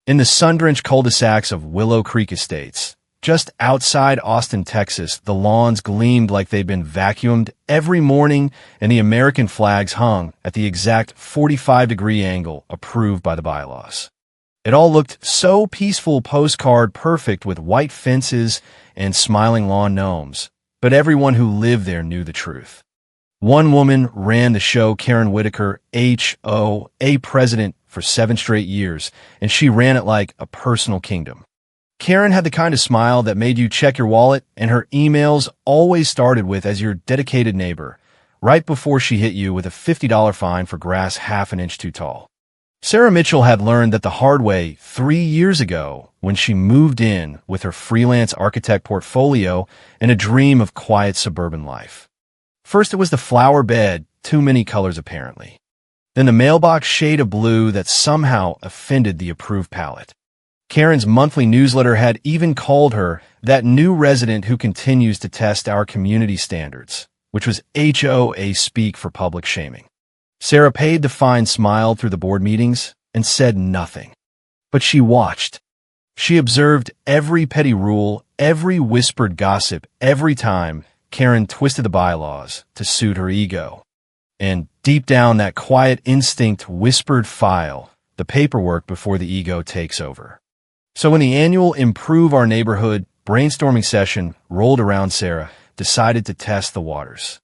In the sun-drenched cul-de-sacs of Willow Creek Estates, just outside Austin, Texas, the lawns gleamed like they'd been vacuumed every morning, and the American flags hung at the exact 45-degree angle approved by the bylaws. It all looked so peaceful, postcard perfect, with white fences and smiling lawn gnomes, but everyone who lived there knew the truth. One woman ran the show, Karen Whitaker, HOA president for 7 straight years, and she ran it like a personal kingdom. Karen had the kind of smile that made you check your wallet, and her emails always started with, "As your dedicated neighbor," right before she hit you with a $50 fine for grass half an inch too tall. Sarah Mitchell had learned that the hard way 3 years ago when she moved in with her freelance architect portfolio and a dream of quiet suburban life. First, it was the flower bed, too many colors apparently. Then the mailbox shade of blue that somehow offended the approved palate. Karen's monthly newsletter had even called her that new resident who continues to test our community standards, which was HOA speak for public shaming. Sarah paid the fine, smiled through the board meetings, and said nothing. But she watched. She observed every petty rule, every whispered gossip, every time Karen twisted the bylaws to suit her ego. And deep down, that quiet instinct whispered, "File the paperwork before the ego takes over." So when the annual Improve Our Neighborhood brainstorming session rolled around, Sarah decided to test the waters.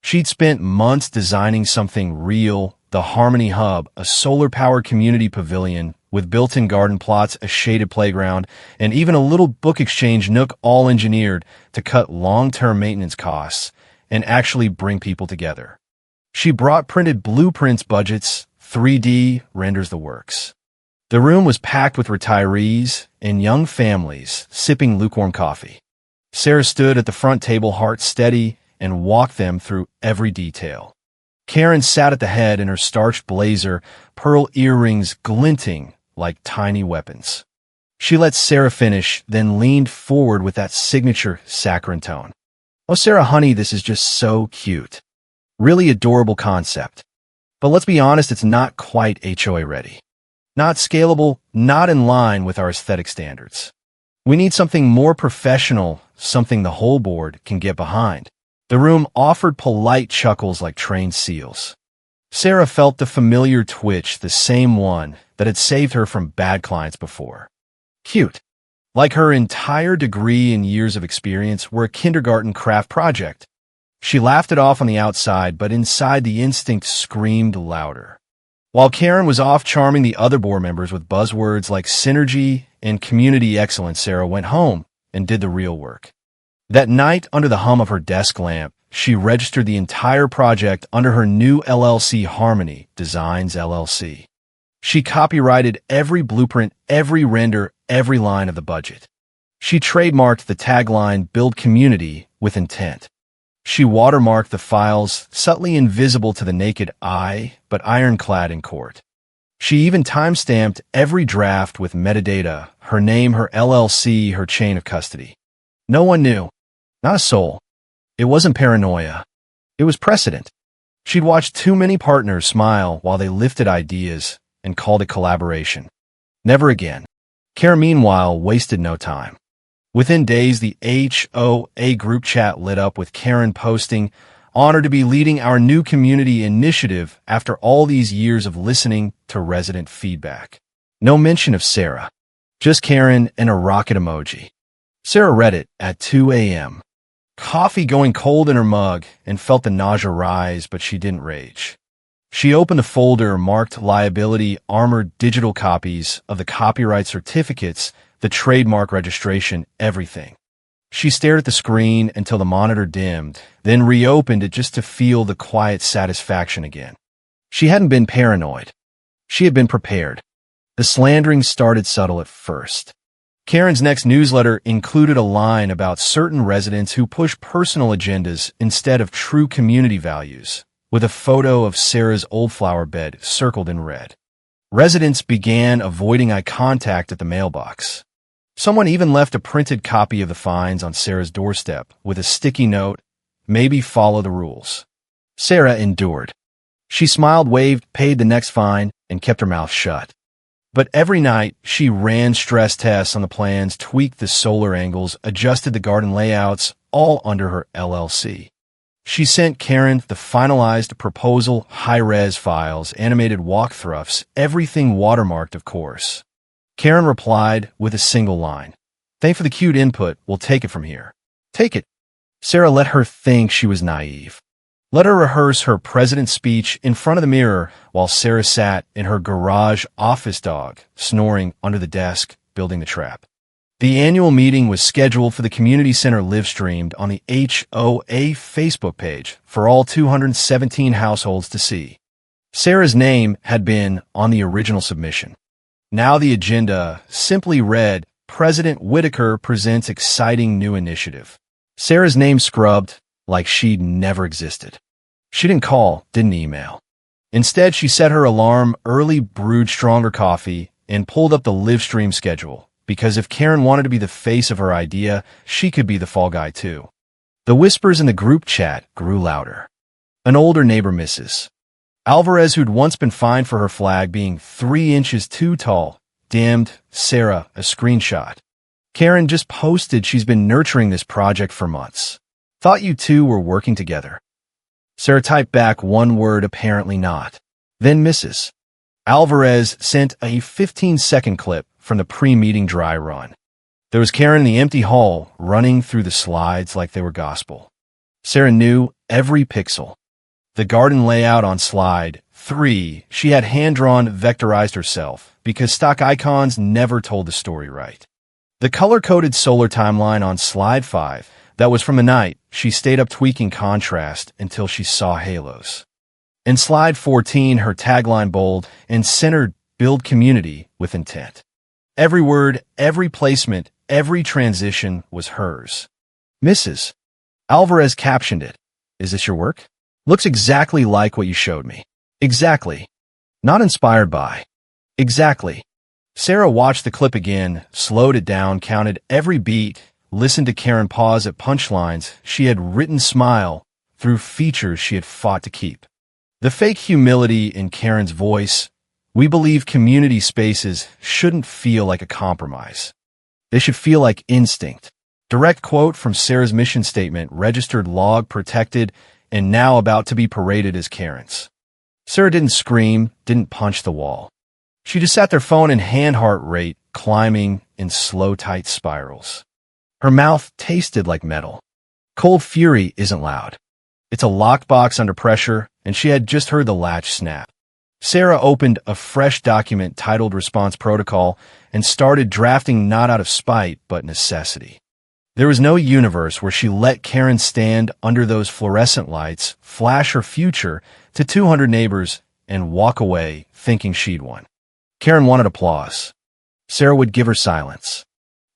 She'd spent months designing something real, the Harmony Hub, a solar-powered community pavilion with built-in garden plots, a shaded playground, and even a little book exchange nook, all engineered to cut long-term maintenance costs and actually bring people together. She brought printed blueprints, budgets, 3D renders, the works. The room was packed with retirees and young families sipping lukewarm coffee. Sarah stood at the front table, heart steady, and walked them through every detail. Karen sat at the head in her starched blazer, pearl earrings glinting like tiny weapons. She let Sarah finish, then leaned forward with that signature saccharine tone. "Oh, Sarah, honey, this is just so cute. Really adorable concept. But let's be honest, it's not quite HOA ready. Not scalable, not in line with our aesthetic standards. We need something more professional, something the whole board can get behind." The room offered polite chuckles like trained seals. Sarah felt the familiar twitch, the same one that had saved her from bad clients before. Cute. Like her entire degree and years of experience were a kindergarten craft project. She laughed it off on the outside, but inside the instinct screamed louder. While Karen was off charming the other board members with buzzwords like synergy and community excellence, Sarah went home and did the real work. That night, under the hum of her desk lamp, she registered the entire project under her new LLC, Harmony Designs LLC. She copyrighted every blueprint, every render, every line of the budget. She trademarked the tagline, "Build Community with Intent." She watermarked the files, subtly invisible to the naked eye, but ironclad in court. She even timestamped every draft with metadata, her name, her LLC, her chain of custody. No one knew. Not a soul. It wasn't paranoia. It was precedent. She'd watched too many partners smile while they lifted ideas and called it collaboration. Never again. Karen, meanwhile, wasted no time. Within days, the HOA group chat lit up with Karen posting, "Honored to be leading our new community initiative after all these years of listening to resident feedback." No mention of Sarah. Just Karen and a rocket emoji. Sarah read it at 2 a.m. Coffee going cold in her mug, and felt the nausea rise, but she didn't rage. She opened a folder marked liability, armored digital copies of the copyright certificates, the trademark registration, everything. She stared at the screen until the monitor dimmed, then reopened it just to feel the quiet satisfaction again. She hadn't been paranoid. She had been prepared. The slandering started subtle at first. Karen's next newsletter included a line about certain residents who push personal agendas instead of true community values, with a photo of Sarah's old flower bed circled in red. Residents began avoiding eye contact at the mailbox. Someone even left a printed copy of the fines on Sarah's doorstep with a sticky note, "Maybe follow the rules." Sarah endured. She smiled, waved, paid the next fine, and kept her mouth shut. But every night, she ran stress tests on the plans, tweaked the solar angles, adjusted the garden layouts, all under her LLC. She sent Karen the finalized proposal, high-res files, animated walkthroughs, everything watermarked, of course. Karen replied with a single line. "Thanks for the cute input. We'll take it from here." Take it. Sarah let her think she was naive. Let her rehearse her president's speech in front of the mirror while Sarah sat in her garage office dog, snoring under the desk, building the trap. The annual meeting was scheduled for the community center live-streamed on the HOA Facebook page for all 217 households to see. Sarah's name had been on the original submission. Now the agenda simply read, President Whitaker presents exciting new initiative. Sarah's name scrubbed like she'd never existed. She didn't call, didn't email. Instead, she set her alarm early, brewed stronger coffee, and pulled up the live stream schedule. Because if Karen wanted to be the face of her idea, she could be the fall guy too. The whispers in the group chat grew louder. An older neighbor, Mrs. Alvarez, who'd once been fined for her flag being 3 inches too tall, dimmed Sarah a screenshot. Karen just posted she's been nurturing this project for months. Thought you two were working together. Sarah typed back one word, apparently not. Then Mrs. Alvarez sent a 15-second clip from the pre-meeting dry run. There was Karen in the empty hall, running through the slides like they were gospel. Sarah knew every pixel. The garden layout on slide 3, she had hand-drawn vectorized herself, because stock icons never told the story right. The color-coded solar timeline on slide 5, that was from the night she stayed up tweaking contrast until she saw halos. In slide 14, her tagline bold and centered, build community with intent. Every word, every placement, every transition was hers. Mrs. Alvarez captioned it. Is this your work? Looks exactly like what you showed me. Exactly. Not inspired by. Exactly. Sarah watched the clip again, slowed it down, counted every beat, listened to Karen pause at punchlines she had written, smile through features she had fought to keep. The fake humility in Karen's voice. We believe community spaces shouldn't feel like a compromise. They should feel like instinct. Direct quote from Sarah's mission statement, registered log protected, and now about to be paraded as Karen's. Sarah didn't scream, didn't punch the wall. She just sat there, phone and hand heart rate climbing in slow, tight spirals. Her mouth tasted like metal. Cold fury isn't loud. It's a lockbox under pressure, and she had just heard the latch snap. Sarah opened a fresh document titled Response Protocol and started drafting, not out of spite, but necessity. There was no universe where she let Karen stand under those fluorescent lights, flash her future to 200 neighbors, and walk away thinking she'd won. Karen wanted applause. Sarah would give her silence.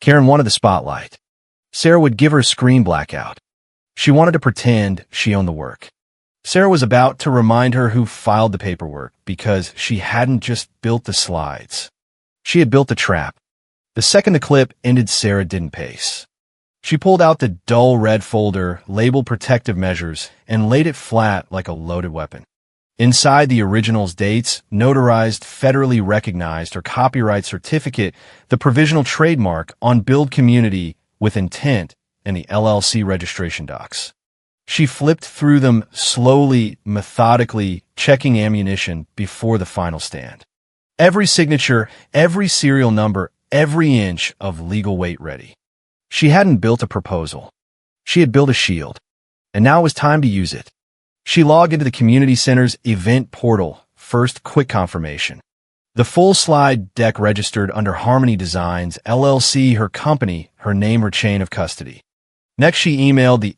Karen wanted the spotlight. Sarah would give her a screen blackout. She wanted to pretend she owned the work. Sarah was about to remind her who filed the paperwork, because she hadn't just built the slides. She had built the trap. The second the clip ended, Sarah didn't pace. She pulled out the dull red folder labeled Protective Measures and laid it flat like a loaded weapon. Inside the original's dates, notarized, federally recognized, her copyright certificate, the provisional trademark on build community with intent, and the LLC registration docs. She flipped through them slowly, methodically, checking ammunition before the final stand. Every signature, every serial number, every inch of legal weight ready. She hadn't built a proposal. She had built a shield. And now it was time to use it. She logged into the community center's event portal, first quick confirmation. The full slide deck registered under Harmony Designs, LLC, her company, her name, her chain of custody. Next, she emailed the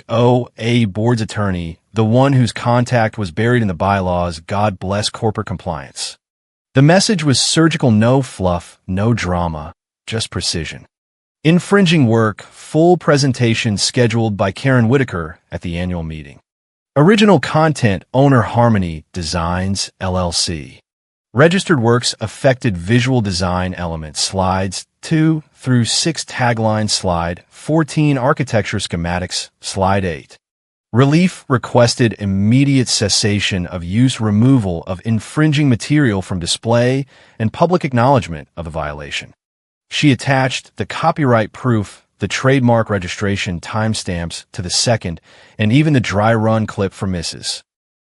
HOA board's attorney, the one whose contact was buried in the bylaws. God bless corporate compliance. The message was surgical, no fluff, no drama, just precision. Infringing work, full presentation scheduled by Karen Whitaker at the annual meeting. Original content, owner Harmony Designs, LLC. Registered works affected visual design elements, slides 2 through 6, tagline slide 14, architecture schematics, slide 8. Relief requested immediate cessation of use, removal of infringing material from display, and public acknowledgement of the violation. She attached the copyright proof, the trademark registration timestamps to the second, and even the dry run clip for Mrs.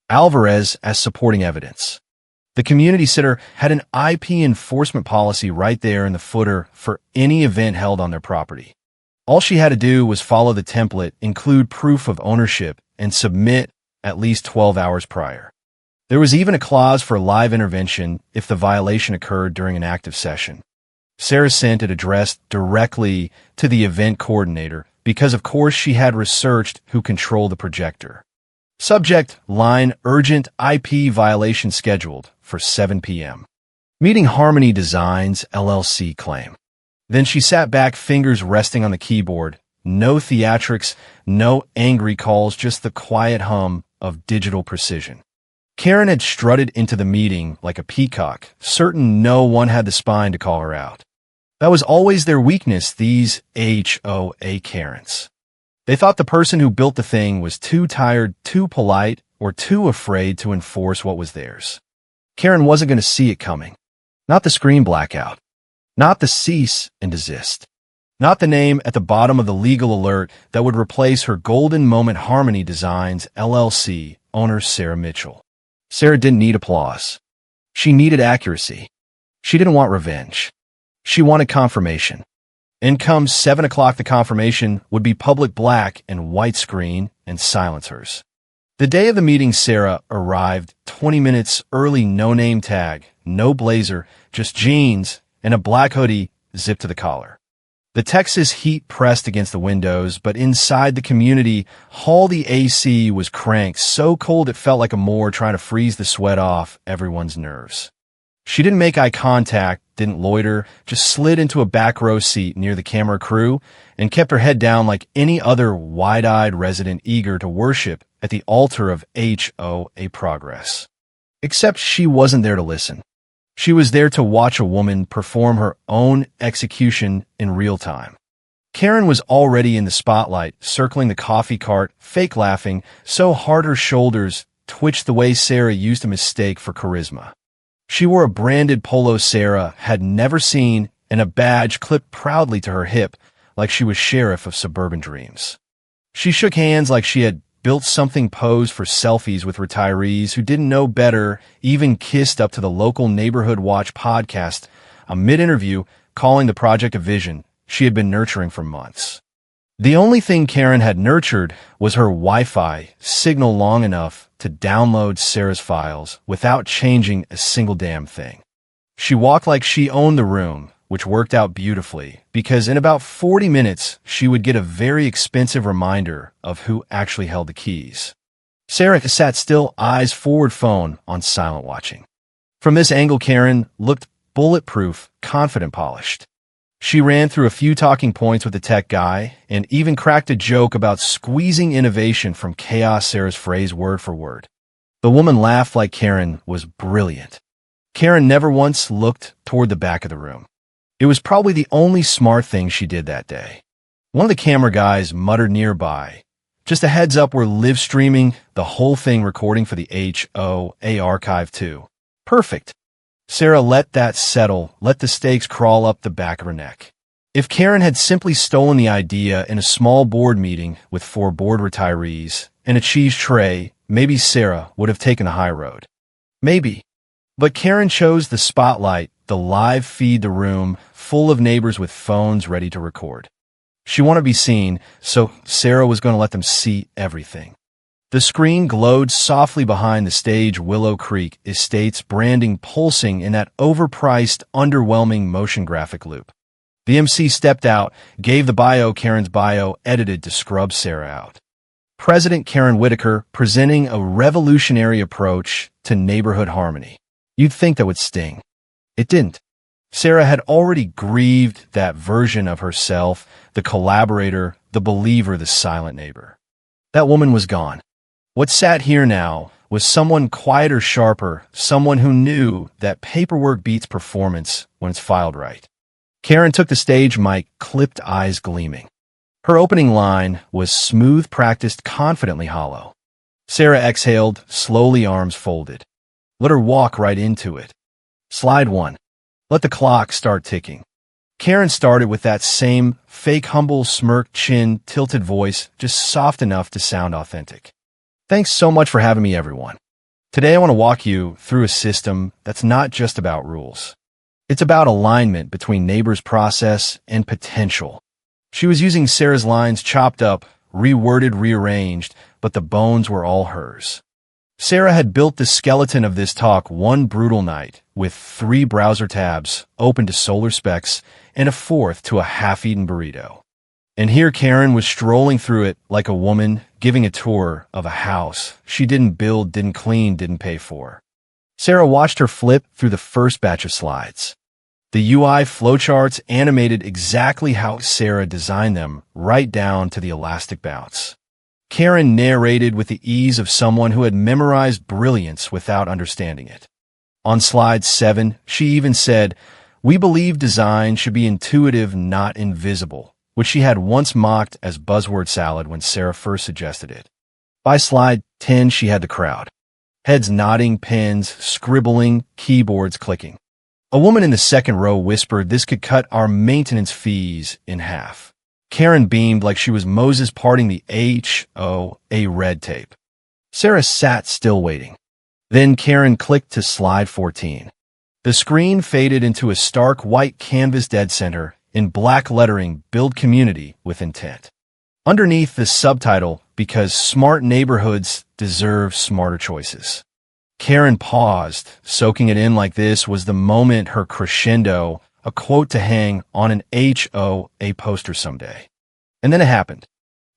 Alvarez as supporting evidence. The community center had an IP enforcement policy right there in the footer for any event held on their property. All she had to do was follow the template, include proof of ownership, and submit at least 12 hours prior. There was even a clause for live intervention if the violation occurred during an active session. Sarah sent it addressed directly to the event coordinator because, of course, she had researched who controlled the projector. Subject line: urgent IP violation scheduled for 7 p.m. Meeting Harmony Designs LLC claim. Then she sat back, fingers resting on the keyboard. No theatrics, no angry calls, just the quiet hum of digital precision. Karen had strutted into the meeting like a peacock, certain no one had the spine to call her out. That was always their weakness, these HOA Karens. They thought the person who built the thing was too tired, too polite, or too afraid to enforce what was theirs. Karen wasn't going to see it coming. Not the screen blackout. Not the cease and desist. Not the name at the bottom of the legal alert that would replace her golden moment. Harmony Designs LLC owner Sarah Mitchell. Sarah didn't need applause. She needed accuracy. She didn't want revenge. She wanted confirmation. In comes 7 o'clock. The confirmation would be public black and white screen and silencers. The day of the meeting, Sarah arrived 20 minutes early. No name tag, no blazer, just jeans and a black hoodie zipped to the collar. The Texas heat pressed against the windows, but inside the community hall the AC was cranked so cold it felt like a Moor trying to freeze the sweat off everyone's nerves. She didn't make eye contact, didn't loiter, just slid into a back row seat near the camera crew and kept her head down like any other wide-eyed resident eager to worship at the altar of HOA progress. Except she wasn't there to listen. She was there to watch a woman perform her own execution in real time. Karen was already in the spotlight, circling the coffee cart, fake laughing, so hard her shoulders twitched the way Sarah used a mistake for charisma. She wore a branded polo Sarah had never seen and a badge clipped proudly to her hip like she was sheriff of suburban dreams. She shook hands like she had built something, posed for selfies with retirees who didn't know better, even kissed up to the local Neighborhood Watch podcast, a mid-interview calling the project a vision she had been nurturing for months. The only thing Karen had nurtured was her Wi-Fi signal long enough to download Sarah's files without changing a single damn thing. She walked like she owned the room, which worked out beautifully, because in about 40 minutes, she would get a very expensive reminder of who actually held the keys. Sarah sat still, eyes forward, phone on silent watching. From this angle, Karen looked bulletproof, confident, polished. She ran through a few talking points with the tech guy and even cracked a joke about squeezing innovation from chaos, Sarah's phrase word for word. The woman laughed like Karen was brilliant. Karen never once looked toward the back of the room. It was probably the only smart thing she did that day. One of the camera guys muttered nearby, "Just a heads up, we're live streaming the whole thing, recording for the HOA archive too." Perfect. Sarah let that settle, let the stakes crawl up the back of her neck. If Karen had simply stolen the idea in a small board meeting with 4 board retirees and a cheese tray, maybe Sarah would have taken the high road. Maybe. But Karen chose the spotlight, the live feed, the room full of neighbors with phones ready to record. She wanted to be seen, so Sarah was going to let them see everything. The screen glowed softly behind the stage, Willow Creek Estates branding pulsing in that overpriced, underwhelming motion graphic loop. The MC stepped out, gave the bio, Karen's bio, edited to scrub Sarah out. President Karen Whitaker presenting a revolutionary approach to neighborhood harmony. You'd think that would sting. It didn't. Sarah had already grieved that version of herself, the collaborator, the believer, the silent neighbor. That woman was gone. What sat here now was someone quieter, sharper, someone who knew that paperwork beats performance when it's filed right. Karen took the stage mic, clipped eyes gleaming. Her opening line was smooth, practiced, confidently hollow. Sarah exhaled, slowly, arms folded. Let her walk right into it. Slide 1. Let the clock start ticking. Karen started with that same fake humble smirk, chin, tilted voice, just soft enough to sound authentic. Thanks so much for having me, everyone. Today I want to walk you through a system that's not just about rules. It's about alignment between neighbors' process and potential. She was using Sarah's lines chopped up, reworded, rearranged, but the bones were all hers. Sarah had built the skeleton of this talk one brutal night, with 3 browser tabs open to solar specs and a 4th to a half-eaten burrito. And here Karen was strolling through it like a woman giving a tour of a house she didn't build, didn't clean, didn't pay for. Sarah watched her flip through the first batch of slides. The UI flowcharts animated exactly how Sarah designed them, right down to the elastic bounce. Karen narrated with the ease of someone who had memorized brilliance without understanding it. On slide 7, she even said, "We believe design should be intuitive, not invisible," which she had once mocked as buzzword salad when Sarah first suggested it. By slide 10, she had the crowd. Heads nodding, pens scribbling, keyboards clicking. A woman in the second row whispered, "This could cut our maintenance fees in half." Karen beamed like she was Moses parting the HOA red tape. Sarah sat still waiting. Then Karen clicked to slide 14. The screen faded into a stark white canvas dead center, in black lettering, "Build community with intent." Underneath the subtitle, "Because smart neighborhoods deserve smarter choices." Karen paused, soaking it in like this was the moment, her crescendo, a quote to hang on an HOA poster someday. And then it happened.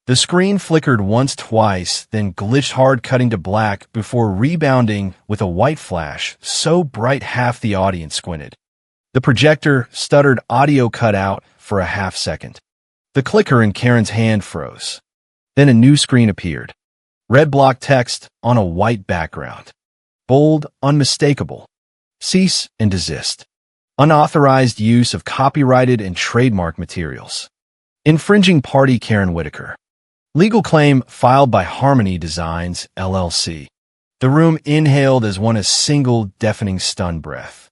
The screen flickered once, twice, then glitched hard, cutting to black before rebounding with a white flash so bright half the audience squinted. The projector stuttered, audio cut out for a half second. The clicker in Karen's hand froze. Then a new screen appeared. Red block text on a white background. Bold, unmistakable. Cease and desist. Unauthorized use of copyrighted and trademark materials. Infringing party Karen Whitaker. Legal claim filed by Harmony Designs, LLC. The room inhaled as one a single deafening stunned breath.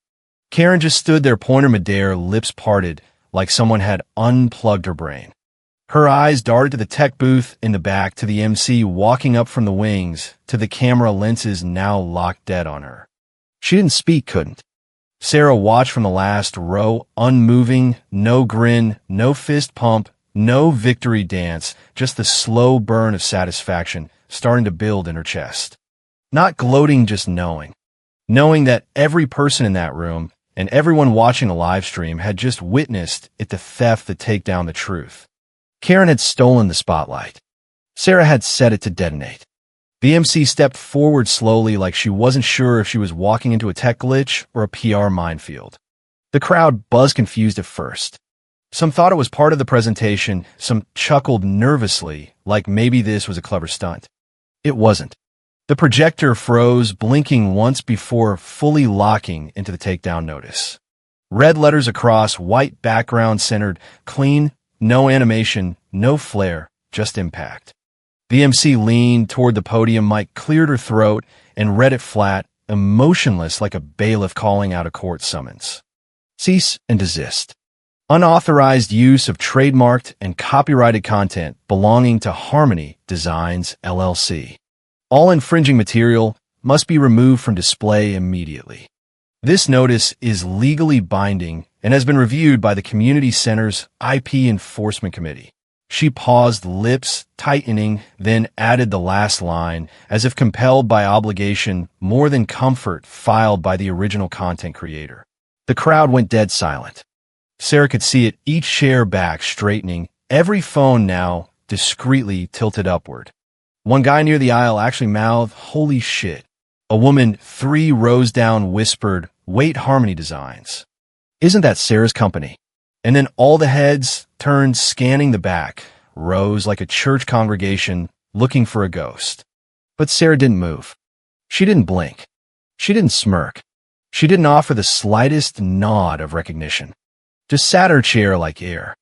Karen just stood there, pointer midair, lips parted, like someone had unplugged her brain. Her eyes darted to the tech booth in the back, to the MC walking up from the wings, to the camera lenses now locked dead on her. She didn't speak, couldn't. Sarah watched from the last row, unmoving, no grin, no fist pump, no victory dance, just the slow burn of satisfaction starting to build in her chest. Not gloating, just knowing. Knowing that every person in that room and everyone watching the live stream had just witnessed it, the theft, the takedown, the truth. Karen had stolen the spotlight. Sarah had set it to detonate. The MC stepped forward slowly, like she wasn't sure if she was walking into a tech glitch or a PR minefield. The crowd buzzed, confused at first. Some thought it was part of the presentation, some chuckled nervously, like maybe this was a clever stunt. It wasn't. The projector froze, blinking once before fully locking into the takedown notice. Red letters across, white background centered, clean, no animation, no flair, just impact. The MC leaned toward the podium, mic cleared her throat, and read it flat, emotionless like a bailiff calling out a court summons. Cease and desist. Unauthorized use of trademarked and copyrighted content belonging to Harmony Designs, LLC. All infringing material must be removed from display immediately. This notice is legally binding and has been reviewed by the Community Center's IP Enforcement Committee. She paused, lips tightening, then added the last line, as if compelled by obligation more than comfort, filed by the original content creator. The crowd went dead silent. Sarah could see it, each chair back straightening, every phone now discreetly tilted upward. One guy near the aisle actually mouthed, "Holy shit." A woman 3 rows down whispered, "Wait, Harmony Designs. Isn't that Sarah's company?" And then all the heads turned, scanning the back rows like a church congregation looking for a ghost. But Sarah didn't move. She didn't blink. She didn't smirk. She didn't offer the slightest nod of recognition. Just sat her chair like air.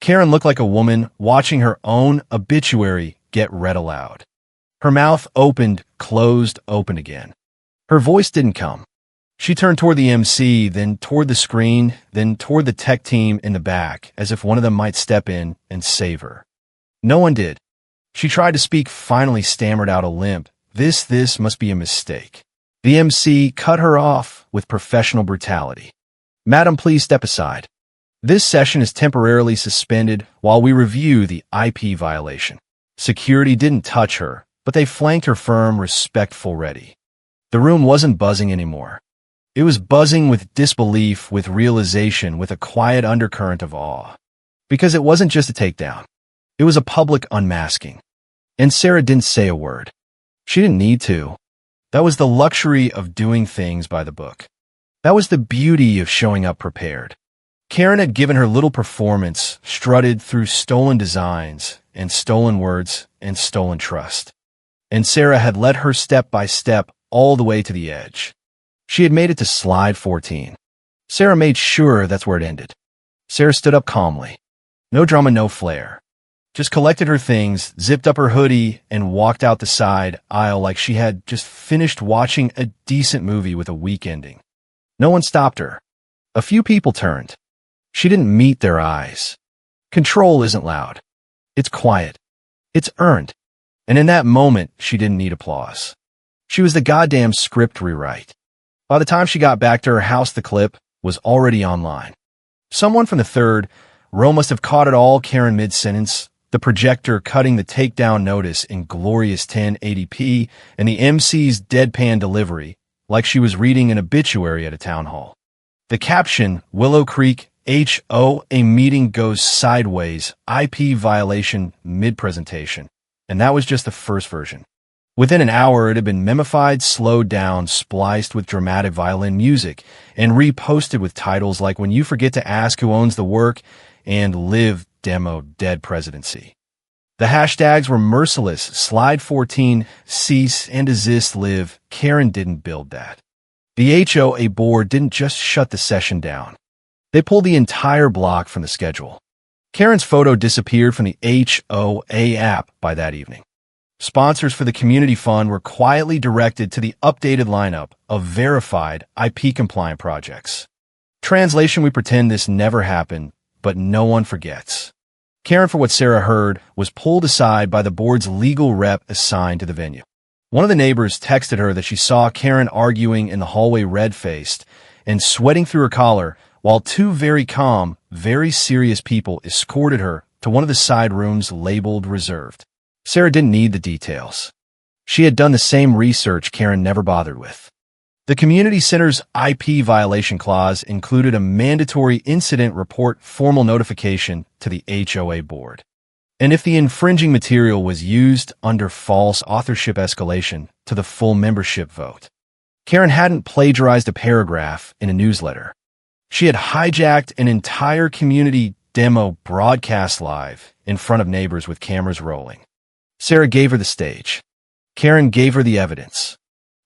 Karen looked like a woman watching her own obituary get read aloud. Her mouth opened, closed, open again. Her voice didn't come. She turned toward the MC, then toward the screen, then toward the tech team in the back, as if one of them might step in and save her. No one did. She tried to speak, finally stammered out a limp. This must be a mistake. The MC cut her off with professional brutality. Madam, please step aside. This session is temporarily suspended while we review the IP violation. Security didn't touch her, but they flanked her firm, respectful, ready. The room wasn't buzzing anymore. It was buzzing with disbelief, with realization, with a quiet undercurrent of awe. Because it wasn't just a takedown. It was a public unmasking. And Sarah didn't say a word. She didn't need to. That was the luxury of doing things by the book. That was the beauty of showing up prepared. Karen had given her little performance, strutted through stolen designs and stolen words and stolen trust. And Sarah had led her step by step all the way to the edge. She had made it to slide 14. Sarah made sure that's where it ended. Sarah stood up calmly. No drama, no flair. Just collected her things, zipped up her hoodie, and walked out the side aisle like she had just finished watching a decent movie with a weak ending. No one stopped her. A few people turned. She didn't meet their eyes. Control isn't loud. It's quiet. It's earned. And in that moment, she didn't need applause. She was the goddamn script rewrite. By the time she got back to her house, the clip was already online. Someone from the third row must have caught it all. Karen mid-sentence, the projector cutting the takedown notice in glorious 1080p, and the MC's deadpan delivery, like she was reading an obituary at a town hall. The caption, Willow Creek HOA meeting goes sideways, IP violation mid-presentation. And that was just the first version. Within an hour, it had been memified, slowed down, spliced with dramatic violin music, and reposted with titles like When You Forget to Ask Who Owns the Work and Live Demo Dead Presidency. The hashtags were merciless. Slide 14, cease and desist, live. Karen didn't build that. The HOA board didn't just shut the session down. They pulled the entire block from the schedule. Karen's photo disappeared from the HOA app by that evening. Sponsors for the community fund were quietly directed to the updated lineup of verified IP-compliant projects. Translation: we pretend this never happened, but no one forgets. Karen, for what Sarah heard, was pulled aside by the board's legal rep assigned to the venue. One of the neighbors texted her that she saw Karen arguing in the hallway, red-faced and sweating through her collar, while two very calm, very serious people escorted her to one of the side rooms labeled reserved. Sarah didn't need the details. She had done the same research Karen never bothered with. The community center's IP violation clause included a mandatory incident report formal notification to the HOA board. And if the infringing material was used under false authorship, escalation to the full membership vote. Karen hadn't plagiarized a paragraph in a newsletter. She had hijacked an entire community demo broadcast live in front of neighbors with cameras rolling. Sarah gave her the stage. Karen gave her the evidence.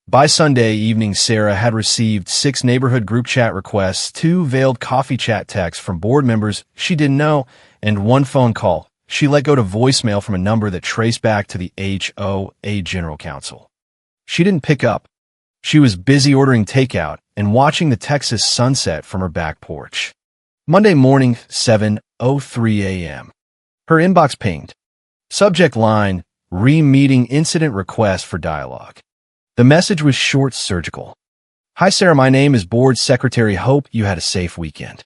By Sunday evening, Sarah had received 6 neighborhood group chat requests, 2 veiled coffee chat texts from board members she didn't know, and 1 phone call she let go to voicemail from a number that traced back to the HOA General Counsel. She didn't pick up. She was busy ordering takeout and watching the Texas sunset from her back porch. Monday morning, 7:03 a.m. Her inbox pinged. Subject line, re-meeting incident request for dialogue. The message was short, surgical. Hi Sarah, my name is Board Secretary. Hope you had a safe weekend.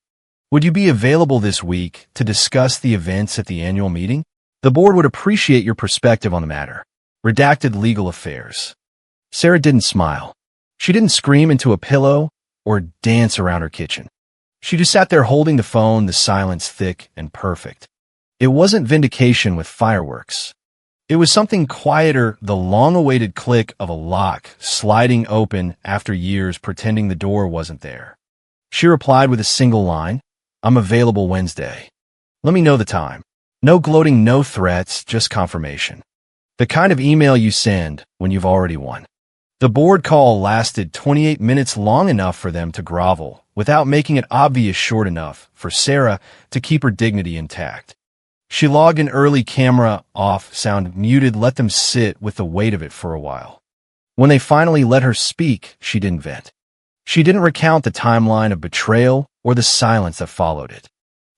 Would you be available this week to discuss the events at the annual meeting? The board would appreciate your perspective on the matter. Redacted legal affairs. Sarah didn't smile. She didn't scream into a pillow or dance around her kitchen. She just sat there holding the phone, the silence thick and perfect. It wasn't vindication with fireworks. It was something quieter, the long-awaited click of a lock sliding open after years pretending the door wasn't there. She replied with a single line, I'm available Wednesday. Let me know the time. No gloating, no threats, just confirmation. The kind of email you send when you've already won. The board call lasted 28 minutes, long enough for them to grovel, without making it obvious, short enough for Sarah to keep her dignity intact. She logged in early, camera off, sound muted, let them sit with the weight of it for a while. When they finally let her speak, she didn't vent. She didn't recount the timeline of betrayal or the silence that followed it.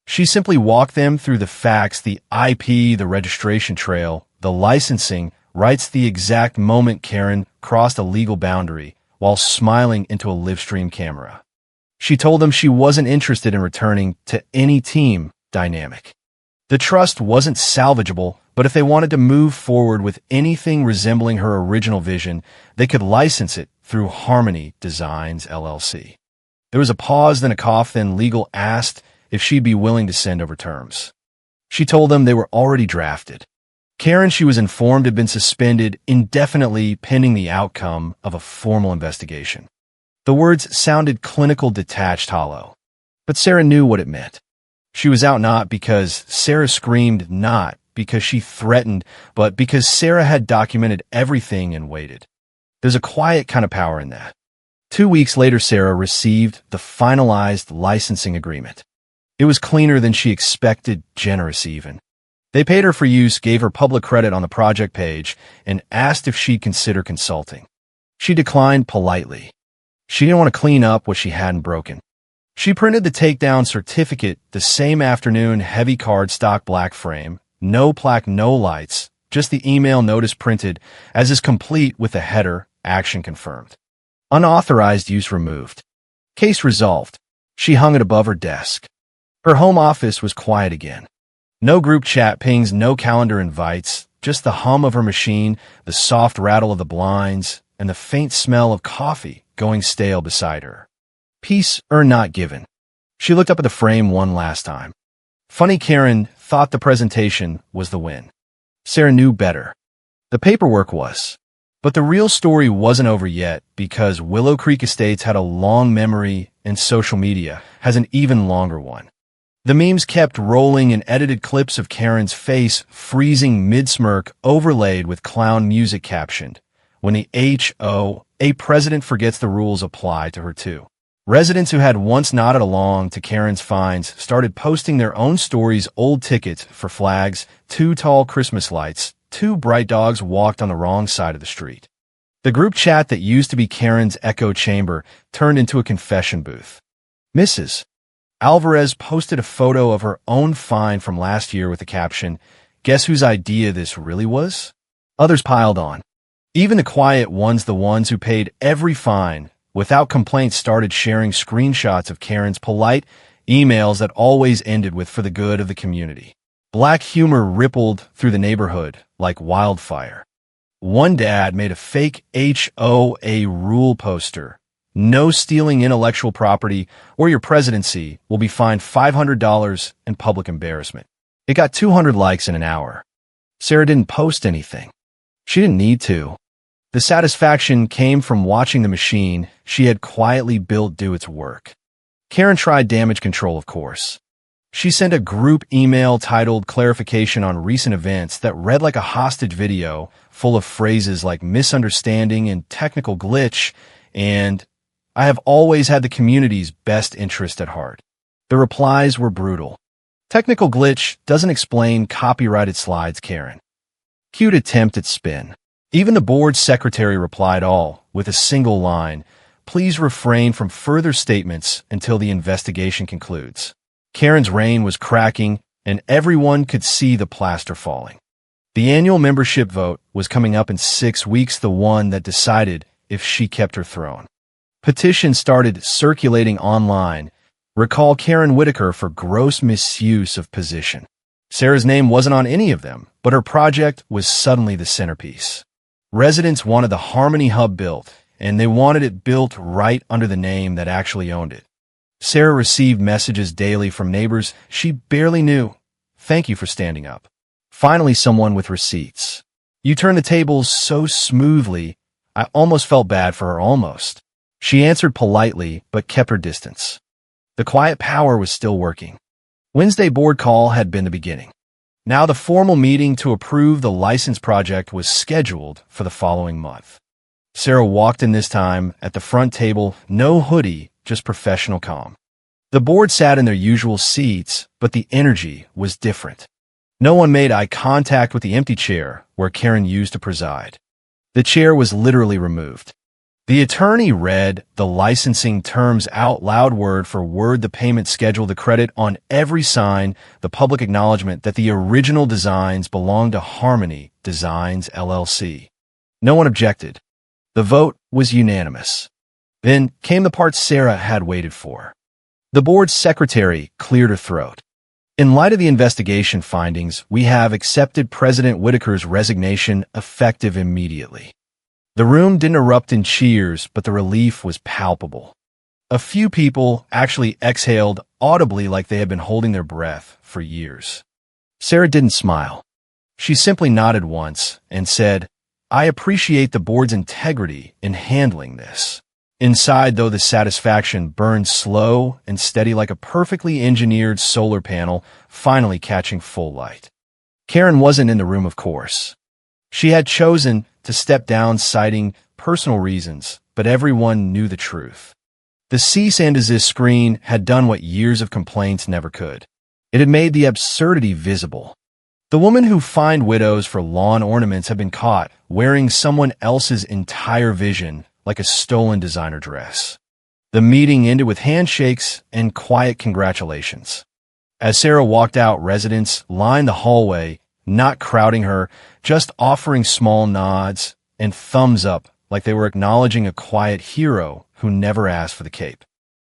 She simply walked them through the facts, the IP, the registration trail, the licensing, writes the exact moment Karen crossed a legal boundary while smiling into a livestream camera. She told them she wasn't interested in returning to any team dynamic. The trust wasn't salvageable, but if they wanted to move forward with anything resembling her original vision, they could license it through Harmony Designs, LLC. There was a pause, then a cough, then legal asked if she'd be willing to send over terms. She told them they were already drafted. Karen, she was informed, had been suspended indefinitely pending the outcome of a formal investigation. The words sounded clinical, detached, hollow. But Sarah knew what it meant. She was out not because Sarah screamed, not because she threatened, but because Sarah had documented everything and waited. There's a quiet kind of power in that. 2 weeks later, Sarah received the finalized licensing agreement. It was cleaner than she expected, generous even. They paid her for use, gave her public credit on the project page, and asked if she'd consider consulting. She declined politely. She didn't want to clean up what she hadn't broken. She printed the takedown certificate the same afternoon, heavy cardstock, black frame, no plaque, no lights, just the email notice printed as is complete with the header, action confirmed. Unauthorized use removed. Case resolved. She hung it above her desk. Her home office was quiet again. No group chat pings, no calendar invites, just the hum of her machine, the soft rattle of the blinds, and the faint smell of coffee going stale beside her. Peace or not given. She looked up at the frame one last time. Funny, Karen thought the presentation was the win. Sarah knew better. The paperwork was. But the real story wasn't over yet, because Willow Creek Estates had a long memory and social media has an even longer one. The memes kept rolling and edited clips of Karen's face freezing mid-smirk overlaid with clown music captioned, "When the HOA president forgets the rules apply to her too." Residents who had once nodded along to Karen's fines started posting their own stories, old tickets for flags, 2 tall Christmas lights, 2 bright dogs walked on the wrong side of the street. The group chat that used to be Karen's echo chamber turned into a confession booth. Mrs. Alvarez posted a photo of her own fine from last year with the caption, "Guess whose idea this really was?" Others piled on. Even the quiet ones, the ones who paid every fine, without complaint, started sharing screenshots of Karen's polite emails that always ended with "for the good of the community." Black humor rippled through the neighborhood like wildfire. One dad made a fake HOA rule poster. "No stealing intellectual property or your presidency will be fined $500 and public embarrassment." It got 200 likes in an hour. Sarah didn't post anything. She didn't need to. The satisfaction came from watching the machine she had quietly built do its work. Karen tried damage control, of course. She sent a group email titled "Clarification on Recent Events" that read like a hostage video, full of phrases like "misunderstanding" and "technical glitch" and "I have always had the community's best interest at heart." The replies were brutal. "Technical glitch doesn't explain copyrighted slides, Karen." Cute attempt at spin. Even the board secretary replied all with a single line, "Please refrain from further statements until the investigation concludes." Karen's reign was cracking, and everyone could see the plaster falling. The annual membership vote was coming up in 6 weeks, the one that decided if she kept her throne. Petitions started circulating online. "Recall Karen Whitaker for gross misuse of position." Sarah's name wasn't on any of them, but her project was suddenly the centerpiece. Residents wanted the Harmony Hub built, and they wanted it built right under the name that actually owned it. Sarah received messages daily from neighbors she barely knew. "Thank you for standing up." Finally, someone with receipts. "You turned the tables so smoothly, I almost felt bad for her, almost." She answered politely, but kept her distance. The quiet power was still working. Wednesday board call had been the beginning. Now the formal meeting to approve the license project was scheduled for the following month. Sarah walked in this time at the front table, no hoodie, just professional calm. The board sat in their usual seats, but the energy was different. No one made eye contact with the empty chair where Karen used to preside. The chair was literally removed. The attorney read the licensing terms out loud word for word, the payment schedule, the credit on every sign, the public acknowledgement that the original designs belonged to Harmony Designs, LLC. No one objected. The vote was unanimous. Then came the part Sarah had waited for. The board's secretary cleared her throat. In light of the investigation findings, we have accepted President Whitaker's resignation effective immediately. The room didn't erupt in cheers, but the relief was palpable. A few people actually exhaled audibly like they had been holding their breath for years. Sarah didn't smile. She simply nodded once and said, "I appreciate the board's integrity in handling this." Inside, though, the satisfaction burned slow and steady like a perfectly engineered solar panel finally catching full light. Karen wasn't in the room, of course. She had chosen to step down citing personal reasons, but everyone knew the truth. The cease and desist screen had done what years of complaints never could. It had made the absurdity visible. The woman who fined widows for lawn ornaments had been caught wearing someone else's entire vision like a stolen designer dress. The meeting ended with handshakes and quiet congratulations. As Sarah walked out, residents lined the hallway, not crowding her, just offering small nods and thumbs up like they were acknowledging a quiet hero who never asked for the cape.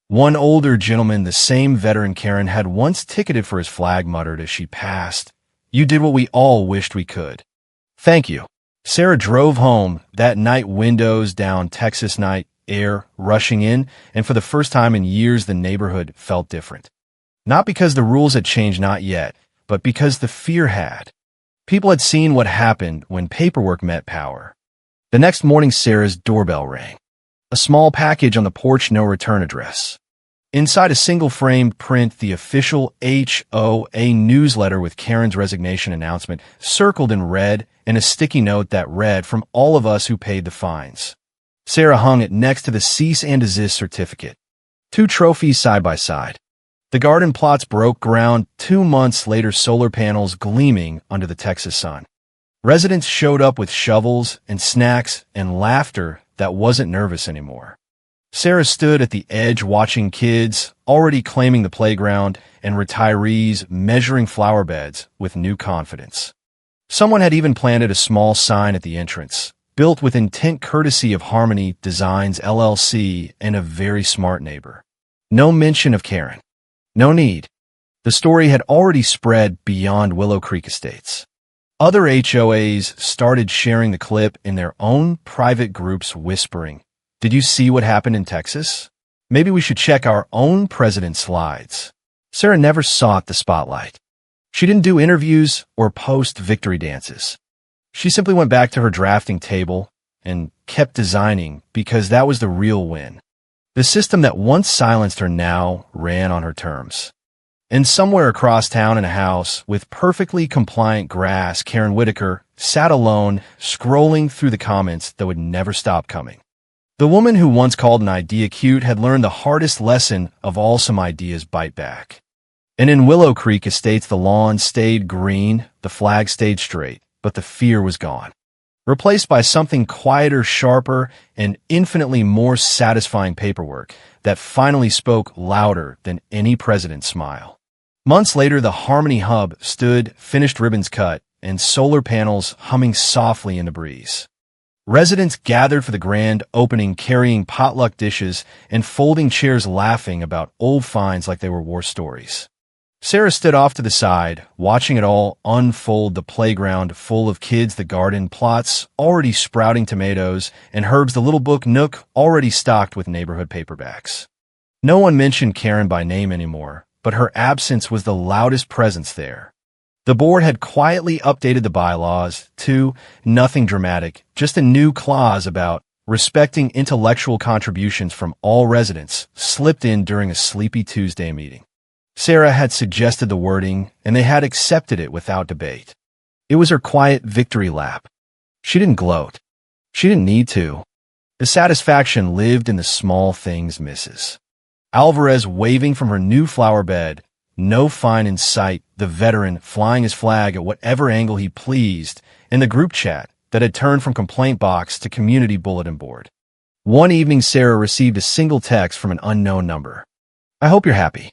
One older gentleman, the same veteran Karen had once ticketed for his flag, muttered as she passed, "You did what we all wished we could." "Thank you." Sarah drove home that night, windows down, Texas night air rushing in, and for the first time in years the neighborhood felt different. Not because the rules had changed, not yet, but because the fear had. People had seen what happened when paperwork met power. The next morning, Sarah's doorbell rang. A small package on the porch, no return address. Inside a single-framed print, the official HOA newsletter with Karen's resignation announcement circled in red, and a sticky note that read, "From all of us who paid the fines." Sarah hung it next to the cease and desist certificate. Two trophies side by side. The garden plots broke ground 2 months later, solar panels gleaming under the Texas sun. Residents showed up with shovels and snacks and laughter that wasn't nervous anymore. Sarah stood at the edge watching kids already claiming the playground and retirees measuring flower beds with new confidence. Someone had even planted a small sign at the entrance, built with intent courtesy of Harmony Designs, LLC, and a very smart neighbor. No mention of Karen. No need. The story had already spread beyond Willow Creek Estates. Other HOAs started sharing the clip in their own private groups, whispering, "Did you see what happened in Texas? Maybe we should check our own president's slides." Sarah never sought the spotlight. She didn't do interviews or post victory dances. She simply went back to her drafting table and kept designing because that was the real win. The system that once silenced her now ran on her terms. And somewhere across town, in a house with perfectly compliant grass, Karen Whitaker sat alone, scrolling through the comments that would never stop coming. The woman who once called an idea cute had learned the hardest lesson of all: some ideas bite back. And in Willow Creek Estates, the lawn stayed green, the flag stayed straight, but the fear was gone, replaced by something quieter, sharper, and infinitely more satisfying: paperwork that finally spoke louder than any president's smile. Months later, the Harmony Hub stood, finished ribbons cut, and solar panels humming softly in the breeze. Residents gathered for the grand opening, carrying potluck dishes and folding chairs, laughing about old finds like they were war stories. Sarah stood off to the side, watching it all unfold: the playground full of kids, the garden plots already sprouting tomatoes and herbs, the little book nook already stocked with neighborhood paperbacks. No one mentioned Karen by name anymore, but her absence was the loudest presence there. The board had quietly updated the bylaws to nothing dramatic, just a new clause about respecting intellectual contributions from all residents, slipped in during a sleepy Tuesday meeting. Sarah had suggested the wording, and they had accepted it without debate. It was her quiet victory lap. She didn't gloat. She didn't need to. The satisfaction lived in the small things: Mrs. Alvarez waving from her new flower bed, no fine in sight, the veteran flying his flag at whatever angle he pleased in the group chat that had turned from complaint box to community bulletin board. One evening, Sarah received a single text from an unknown number. "I hope you're happy.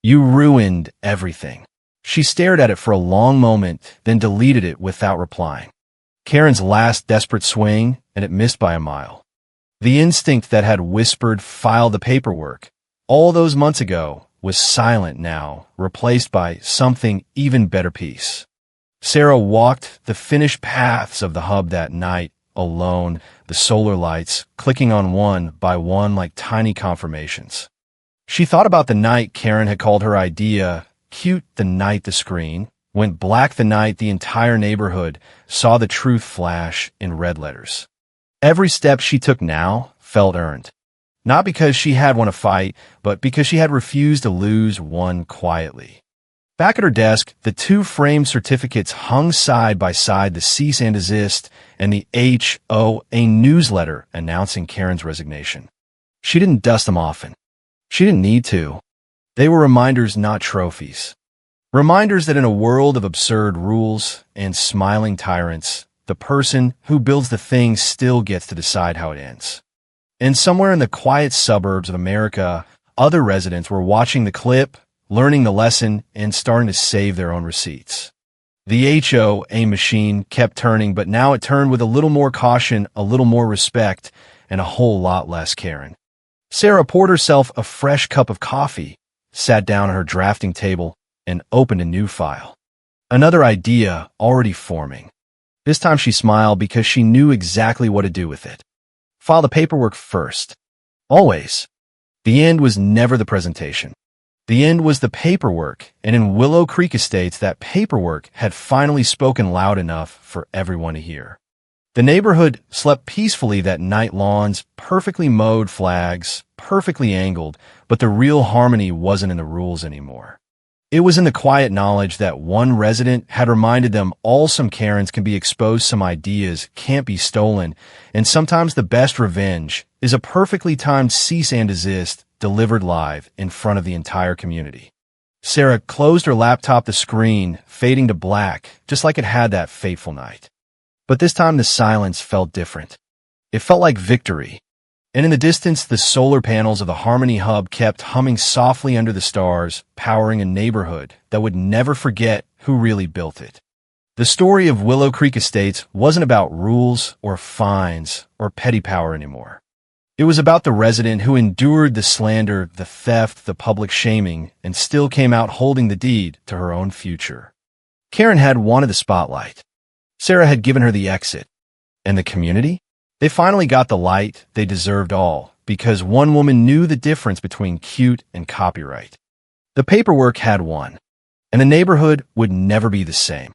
You ruined everything." She stared at it for a long moment, then deleted it without replying. Karen's last desperate swing, and it missed by a mile. The instinct that had whispered, "File the paperwork," all those months ago, was silent now, replaced by something even better peace. Sarah walked the finished paths of the hub that night, alone, the solar lights clicking on one by one like tiny confirmations. She thought about the night Karen had called her idea cute, the night the screen went black, the night the entire neighborhood saw the truth flash in red letters. Every step she took now felt earned. Not because she had won a fight, but because she had refused to lose one quietly. Back at her desk, the two framed certificates hung side by side, the cease and desist and the HOA newsletter announcing Karen's resignation. She didn't dust them often. She didn't need to. They were reminders, not trophies. Reminders that in a world of absurd rules and smiling tyrants, the person who builds the thing still gets to decide how it ends. And somewhere in the quiet suburbs of America, other residents were watching the clip, learning the lesson, and starting to save their own receipts. The HOA machine kept turning, but now it turned with a little more caution, a little more respect, and a whole lot less Karen. Sarah poured herself a fresh cup of coffee, sat down at her drafting table, and opened a new file. Another idea already forming. This time she smiled because she knew exactly what to do with it. File the paperwork first. Always. The end was never the presentation. The end was the paperwork, and in Willow Creek Estates, that paperwork had finally spoken loud enough for everyone to hear. The neighborhood slept peacefully that night, lawns perfectly mowed, flags perfectly angled, but the real harmony wasn't in the rules anymore. It was in the quiet knowledge that one resident had reminded them all some Karens can be exposed, some ideas can't be stolen, and sometimes the best revenge is a perfectly timed cease and desist delivered live in front of the entire community. Sarah closed her laptop, the screen fading to black, just like it had that fateful night. But this time the silence felt different. It felt like victory. And in the distance, the solar panels of the Harmony Hub kept humming softly under the stars, powering a neighborhood that would never forget who really built it. The story of Willow Creek Estates wasn't about rules or fines or petty power anymore. It was about the resident who endured the slander, the theft, the public shaming, and still came out holding the deed to her own future. Karen had wanted the spotlight. Sarah had given her the exit. And the community? They finally got the light they deserved all, because one woman knew the difference between cute and copyright. The paperwork had won, and the neighborhood would never be the same.